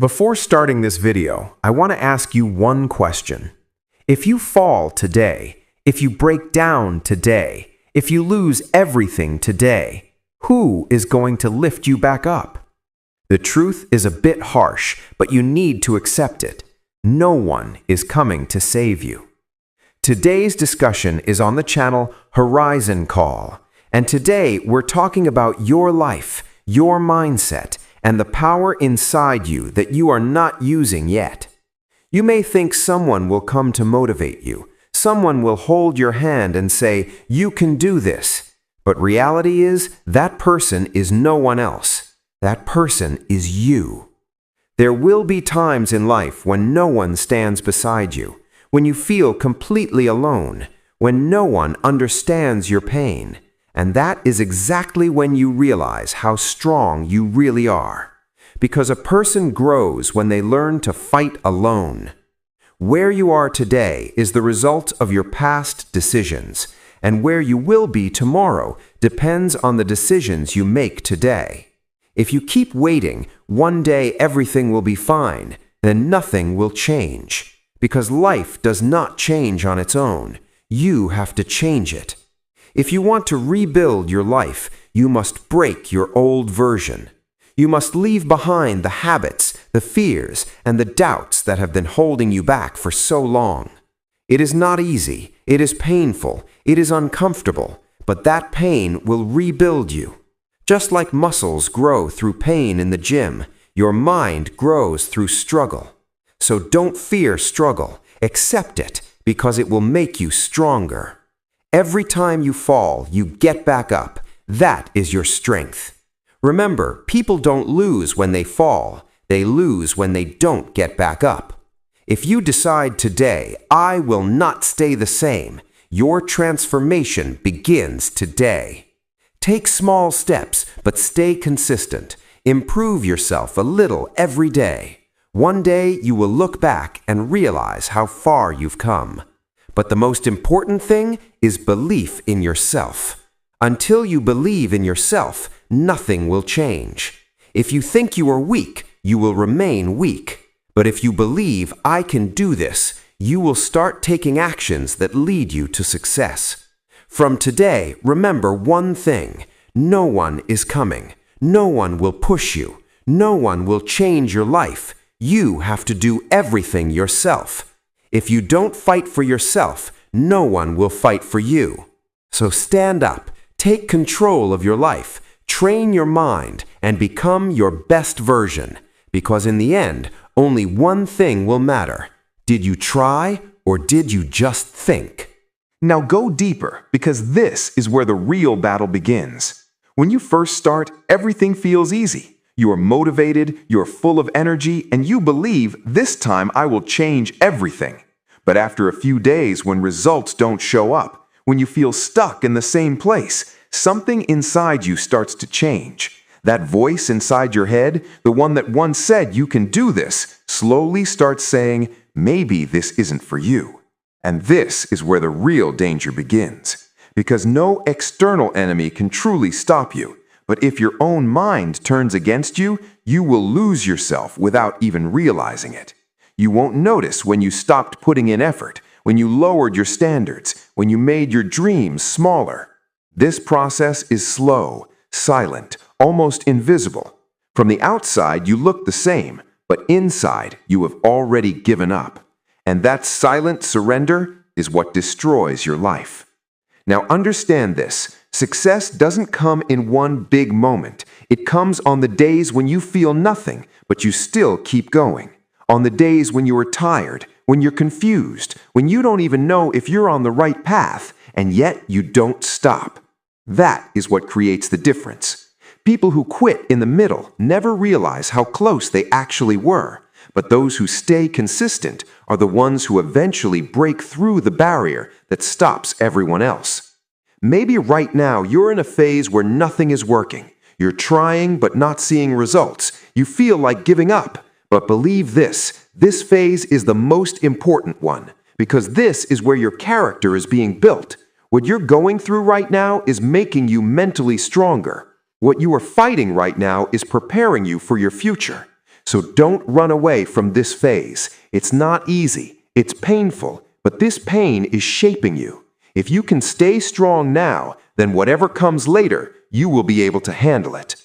Before starting this video, I want to ask you one question. If you fall today, if you break down today, if you lose everything today, who is going to lift you back up? The truth is a bit harsh, but you need to accept it. No one is coming to save you. Today's discussion is on the channel Horizon Call, and today we're talking about your life, your mindset, and the power inside you that you are not using yet. You may think someone will come to motivate you. Someone will hold your hand and say, "You can do this." But reality is, that person is no one else. That person is you. There will be times in life when no one stands beside you, when you feel completely alone, when no one understands your pain. And that is exactly when you realize how strong you really are. Because a person grows when they learn to fight alone. Where you are today is the result of your past decisions, and where you will be tomorrow depends on the decisions you make today. If you keep waiting, one day everything will be fine, then nothing will change. Because life does not change on its own. You have to change it. If you want to rebuild your life, you must break your old version. You must leave behind the habits, the fears, and the doubts that have been holding you back for so long. It is not easy, it is painful, it is uncomfortable, but that pain will rebuild you. Just like muscles grow through pain in the gym, your mind grows through struggle. So don't fear struggle, accept it, because it will make you stronger. Every time you fall, you get back up. That is your strength. Remember, people don't lose when they fall. They lose when they don't get back up. If you decide today, "I will not stay the same," your transformation begins today. Take small steps, but stay consistent. Improve yourself a little every day. One day you will look back and realize how far you've come. But the most important thing is belief in yourself. Until you believe in yourself, nothing will change. If you think you are weak, you will remain weak. But if you believe, "I can do this," you will start taking actions that lead you to success. From today, remember one thing. No one is coming. No one will push you. No one will change your life. You have to do everything yourself. If you don't fight for yourself, no one will fight for you. So stand up, take control of your life, train your mind, and become your best version. Because in the end, only one thing will matter. Did you try, or did you just think? Now go deeper, because this is where the real battle begins. When you first start, everything feels easy. You are motivated, you're full of energy, and you believe, "This time I will change everything." But after a few days, when results don't show up, when you feel stuck in the same place, something inside you starts to change. That voice inside your head, the one that once said you can do this, slowly starts saying, "Maybe this isn't for you." And this is where the real danger begins. Because no external enemy can truly stop you. But if your own mind turns against you, you will lose yourself without even realizing it. You won't notice when you stopped putting in effort, when you lowered your standards, when you made your dreams smaller. This process is slow, silent, almost invisible. From the outside, you look the same, but inside, you have already given up. And that silent surrender is what destroys your life. Now understand this. Success doesn't come in one big moment. It comes on the days when you feel nothing, but you still keep going. On the days when you are tired, when you're confused, when you don't even know if you're on the right path, and yet you don't stop. That is what creates the difference. People who quit in the middle never realize how close they actually were. But those who stay consistent are the ones who eventually break through the barrier that stops everyone else. Maybe right now you're in a phase where nothing is working. You're trying but not seeing results. You feel like giving up. But believe this phase is the most important one, because this is where your character is being built. What you're going through right now is making you mentally stronger. What you are fighting right now is preparing you for your future. So don't run away from this phase. It's not easy. It's painful, but this pain is shaping you. If you can stay strong now, then whatever comes later, you will be able to handle it.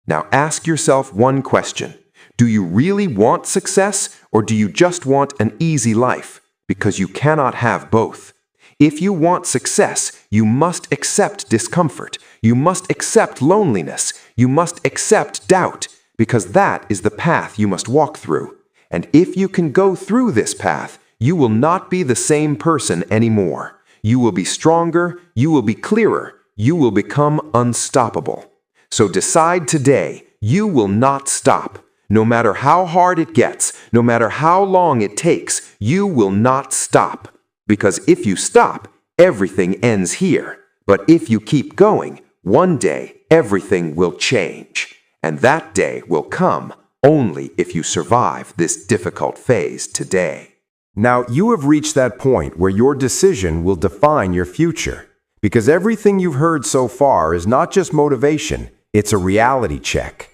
Now ask yourself one question. Do you really want success, or do you just want an easy life? Because you cannot have both. If you want success, you must accept discomfort. You must accept loneliness. You must accept doubt, because that is the path you must walk through. And if you can go through this path, you will not be the same person anymore. You will be stronger, you will be clearer, you will become unstoppable. So decide today, you will not stop. No matter how hard it gets, no matter how long it takes, you will not stop. Because if you stop, everything ends here. But if you keep going, one day everything will change. And that day will come only if you survive this difficult phase today. Now, you have reached that point where your decision will define your future. Because everything you've heard so far is not just motivation, it's a reality check.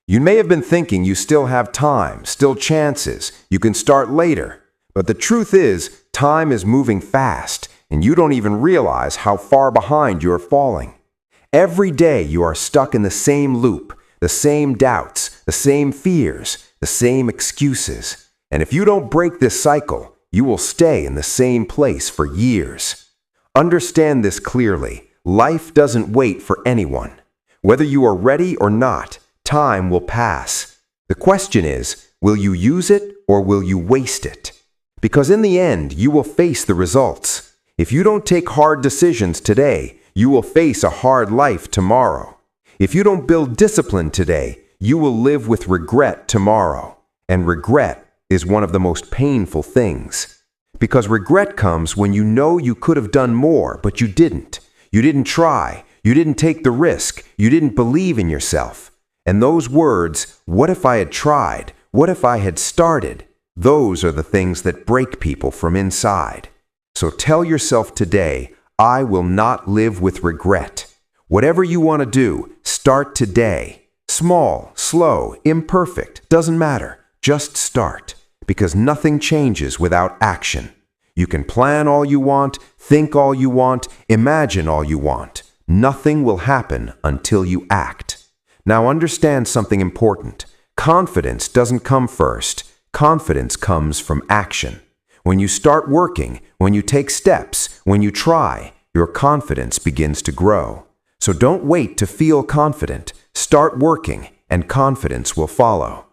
You may have been thinking you still have time, still chances, you can start later. But the truth is, time is moving fast, and you don't even realize how far behind you are falling. Every day you are stuck in the same loop, the same doubts, the same fears, the same excuses. And if you don't break this cycle, you will stay in the same place for years. Understand this clearly. Life doesn't wait for anyone. Whether you are ready or not, time will pass. The question is, will you use it or will you waste it? Because in the end, you will face the results. If you don't take hard decisions today, you will face a hard life tomorrow. If you don't build discipline today, you will live with regret tomorrow. And regret is one of the most painful things. Because regret comes when you know you could have done more, but you didn't. You didn't try. You didn't take the risk. You didn't believe in yourself. And those words, what if I had tried? What if I had started? Those are the things that break people from inside. So tell yourself today, I will not live with regret. Whatever you want to do, start today. Small, slow, imperfect, doesn't matter. Just start. Because nothing changes without action. You can plan all you want, think all you want, imagine all you want. Nothing will happen until you act. Now understand something important. Confidence doesn't come first. Confidence comes from action. When you start working, when you take steps, when you try, your confidence begins to grow. So don't wait to feel confident. Start working, and confidence will follow.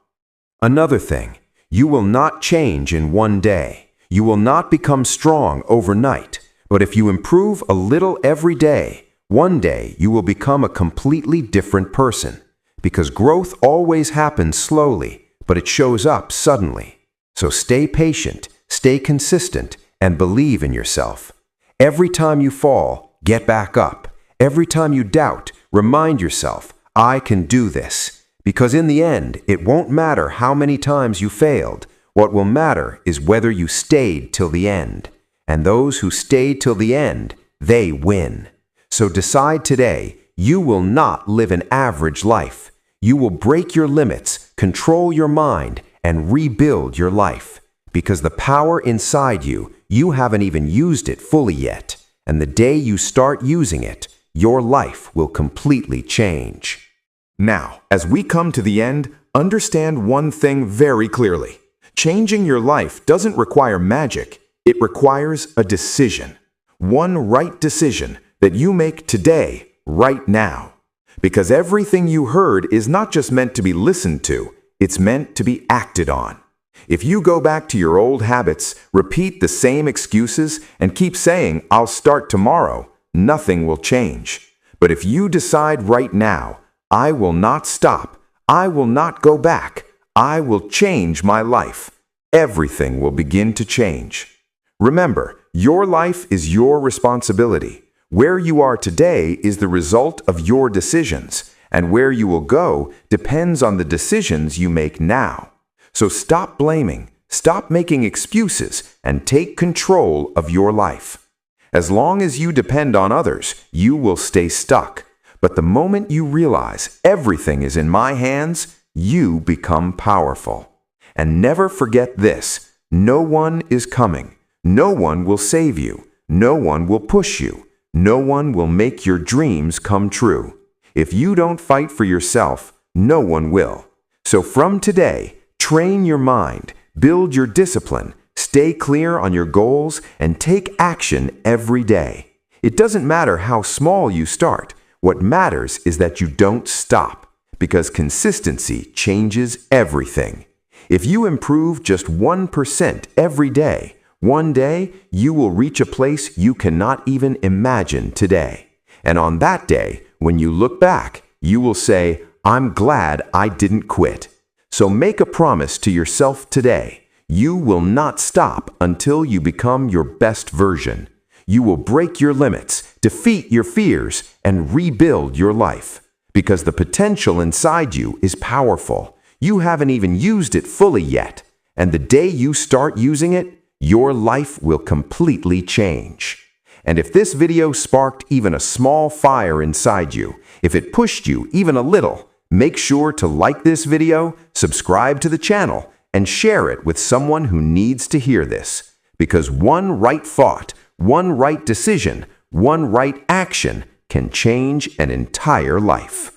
Another thing, you will not change in one day. You will not become strong overnight. But if you improve a little every day, one day you will become a completely different person. Because growth always happens slowly, but it shows up suddenly. So stay patient, stay consistent, and believe in yourself. Every time you fall, get back up. Every time you doubt, remind yourself, I can do this. Because in the end, it won't matter how many times you failed. What will matter is whether you stayed till the end. And those who stay till the end, they win. So decide today, you will not live an average life. You will break your limits, control your mind, and rebuild your life. Because the power inside you, you haven't even used it fully yet. And the day you start using it, your life will completely change. Now, as we come to the end, understand one thing very clearly. Changing your life doesn't require magic. It requires a decision. One right decision that you make today, right now. Because everything you heard is not just meant to be listened to, it's meant to be acted on. If you go back to your old habits, repeat the same excuses, and keep saying, I'll start tomorrow, nothing will change. But if you decide right now, I will not stop, I will not go back, I will change my life, everything will begin to change. Remember, your life is your responsibility. Where you are today is the result of your decisions, and where you will go depends on the decisions you make now. So stop blaming, stop making excuses, and take control of your life. As long as you depend on others, you will stay stuck. But the moment you realize everything is in my hands, you become powerful. And never forget this: no one is coming. No one will save you. No one will push you. No one will make your dreams come true. If you don't fight for yourself, no one will. So from today, train your mind, build your discipline, stay clear on your goals, and take action every day. It doesn't matter how small you start. What matters is that you don't stop, because consistency changes everything. If you improve just 1% every day, one day you will reach a place you cannot even imagine today. And on that day, when you look back, you will say, "I'm glad I didn't quit." So make a promise to yourself today. You will not stop until you become your best version. You will break your limits, defeat your fears, and rebuild your life. Because the potential inside you is powerful. You haven't even used it fully yet. And the day you start using it, your life will completely change. And if this video sparked even a small fire inside you, if it pushed you even a little, make sure to like this video, subscribe to the channel, and share it with someone who needs to hear this. Because one right thought, one right decision, one right action can change an entire life.